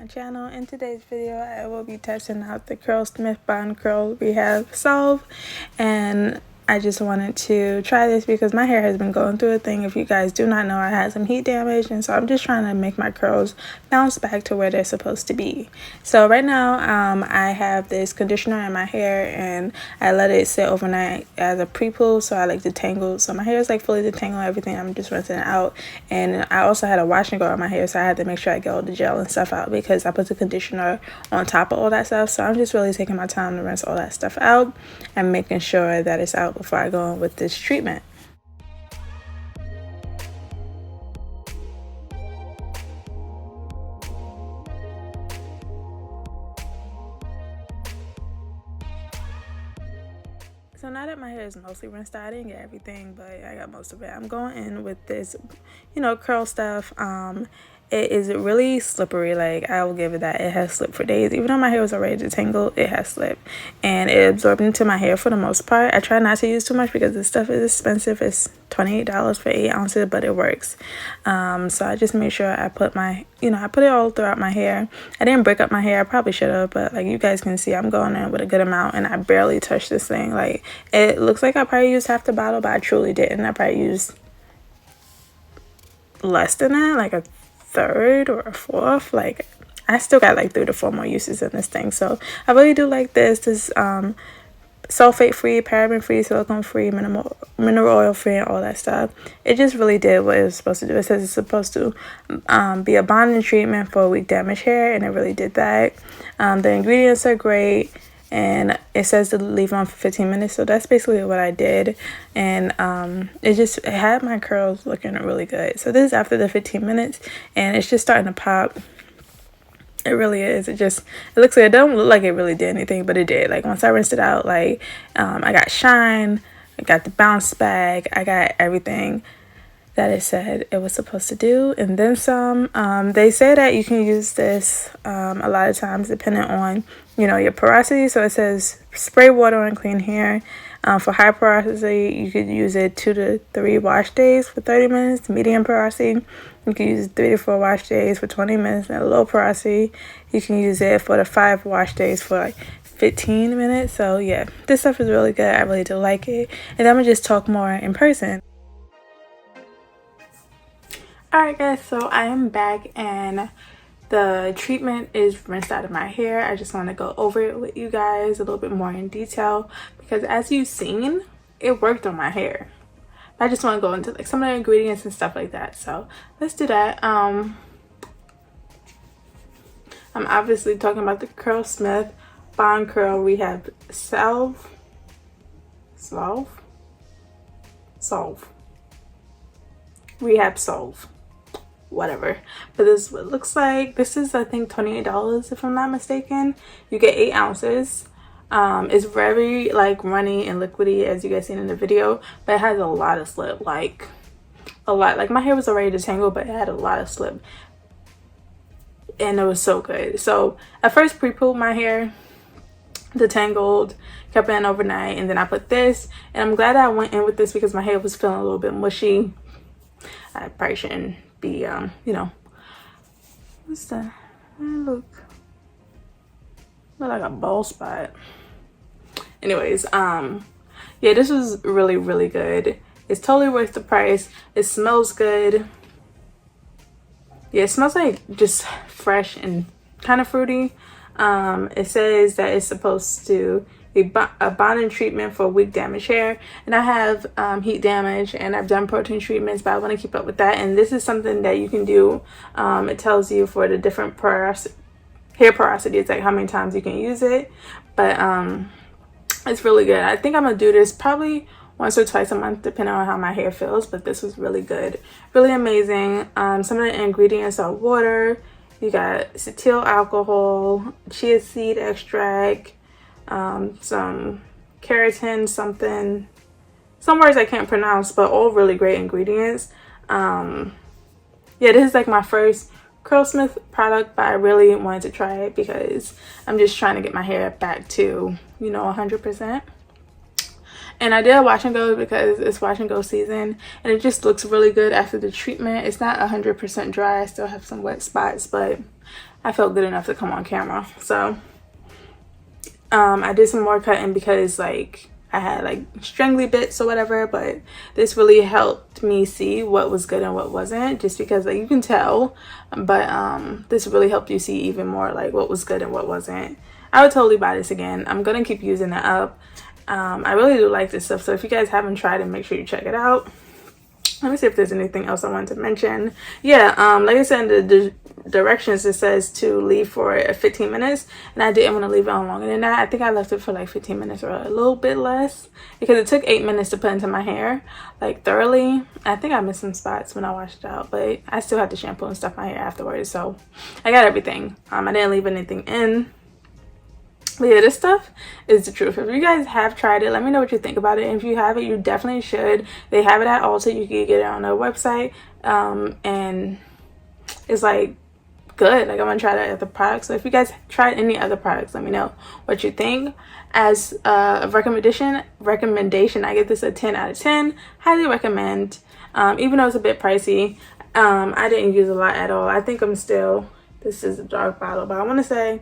channel. In today's video I will be testing out the Curlsmith Bond Curl Rehab Solve, and I just wanted to try this because my hair has been going through a thing. If you guys do not know, I had some heat damage, and so I'm just trying to make my curls bounce back to where they're supposed to be. So right now I have this conditioner in my hair and I let it sit overnight as a pre-poo, so I like detangled, so my hair is like fully detangled, everything. I'm just rinsing it out, and I also had a wash and go on my hair, so I had to make sure I get all the gel and stuff out because I put the conditioner on top of all that stuff. So I'm just really taking my time to rinse all that stuff out and making sure that it's out before I go in with this treatment. So now that my hair is mostly rinsed out, I didn't get everything, but I got most of it. I'm going in with this, curl stuff. It is really slippery. Like, I will give it that. It has slipped for days. Even though my hair was already detangled, it has slipped. And it absorbed into my hair for the most part. I try not to use too much because this stuff is expensive. It's $28 for 8 ounces, but it works. So I just made sure I put I put it all throughout my hair. I didn't break up my hair. I probably should have, but like you guys can see, I'm going in with a good amount and I barely touched this thing. Like, it looks like I probably used half the bottle, but I truly didn't. I probably used less than that, like a third or a fourth. Like, I still got like 3 to 4 more uses in this thing. So I really do like this. This sulfate free, paraben free, silicone free, mineral oil free, and all that stuff. It just really did what it was supposed to do. It says it's supposed to be a bonding treatment for weak damaged hair, and it really did that. The ingredients are great, and it says to leave on for 15 minutes, so that's basically what I did. And it had my curls looking really good. So this is after the 15 minutes, and it's just starting to pop. It really is. It looks like, it don't look like it really did anything, but it did. Like, once I rinsed it out, like, I got shine, I got the bounce back, I got everything that it said it was supposed to do, and then some. They say that you can use this a lot of times depending on your porosity. So it says spray water on clean hair. For high porosity, you could use it 2 to 3 wash days for 30 minutes. Medium porosity, you can use 3 to 4 wash days for 20 minutes. And low porosity, you can use it for the 5 wash days for like 15 minutes. So yeah, this stuff is really good. I really do like it. And I'm gonna just talk more in person. Alright guys, so I am back and the treatment is rinsed out of my hair. I just want to go over it with you guys a little bit more in detail because, as you've seen, it worked on my hair. I just want to go into like some of the ingredients and stuff like that. So let's do that. I'm obviously talking about the Curlsmith Bond Curl Rehab Solve. Rehab Solve. Whatever, but this is what it looks like. This is, I think, $28 if I'm not mistaken. You get 8 ounces. It's very like runny and liquidy, as you guys seen in the video, but it has a lot of slip, like a lot. Like, my hair was already detangled, but it had a lot of slip, and it was so good. So at first, pre-pooled my hair, detangled, kept it in overnight, and then I put this, and I'm glad I went in with this because my hair was feeling a little bit mushy. I probably shouldn't be what's that? Look like a bald spot. Anyways, yeah, this was really good. It's totally worth the price. It smells good. Yeah, it smells like just fresh and kind of fruity. It says that it's supposed to be a bonding treatment for weak damaged hair, and I have heat damage and I've done protein treatments, but I want to keep up with that. And this is something that you can do. It tells you for the different hair porosity, it's like how many times you can use it, but it's really good. I think I'm gonna do this probably once or twice a month depending on how my hair feels, but this was really good, really amazing. Some of the ingredients are water, you got cetyl alcohol, chia seed extract, some keratin, some words I can't pronounce, but all really great ingredients. Yeah, this is like my first Curlsmith product, but I really wanted to try it because I'm just trying to get my hair back to 100%. And I did a wash and go because it's wash and go season, and it just looks really good after the treatment. It's not 100% dry. I still have some wet spots, but I felt good enough to come on camera. So I did some more cutting because like I had like strangly bits or whatever, but this really helped me see what was good and what wasn't, just because like you can tell, but this really helped you see even more like what was good and what wasn't. I would totally buy this again. I'm gonna keep using it up. I really do like this stuff, so if you guys haven't tried it, make sure you check it out. Let me see if there's anything else I wanted to mention. Yeah, like I said in the directions, it says to leave for 15 minutes, and I didn't want to leave it on longer than that. I think I left it for like 15 minutes or a little bit less, because it took 8 minutes to put into my hair like thoroughly. I think I missed some spots when I washed it out, but I still had to shampoo and stuff my hair afterwards, so I got everything. I didn't leave anything in. But yeah, this stuff is the truth. If you guys have tried it, let me know what you think about it. And if you have it, you definitely should. They have it at Ulta. You can get it on their website. And it's like good. Like, I'm gonna try that other products. So if you guys tried any other products, let me know what you think. As a recommendation, I give this a 10 out of 10. Highly recommend. Even though it's a bit pricey, I didn't use a lot at all. I think this is a dark bottle, but I want to say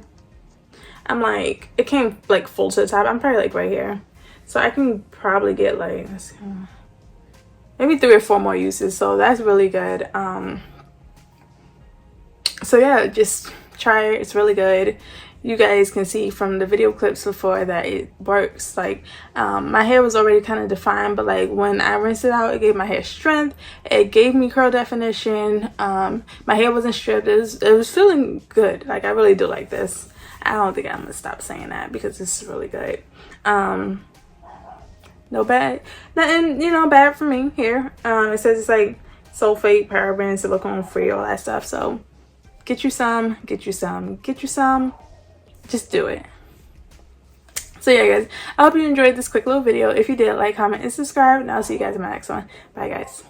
I'm like, it came like full to the top. I'm probably like right here, so I can probably get like, let's see, maybe 3 or 4 more uses, so that's really good. So yeah, just try it. It's really good. You guys can see from the video clips before that it works. Like, my hair was already kind of defined, but like when I rinsed it out, it gave my hair strength. It gave me curl definition. My hair wasn't stripped. It was feeling good. Like, I really do like this. I don't think I'm gonna stop saying that because this is really good. No bad, nothing, bad for me here. It says it's like sulfate, paraben, silicone free, all that stuff. So get you some. Just do it. So yeah, guys, I hope you enjoyed this quick little video. If you did, like, comment, and subscribe, and I'll see you guys in my next one. Bye, guys.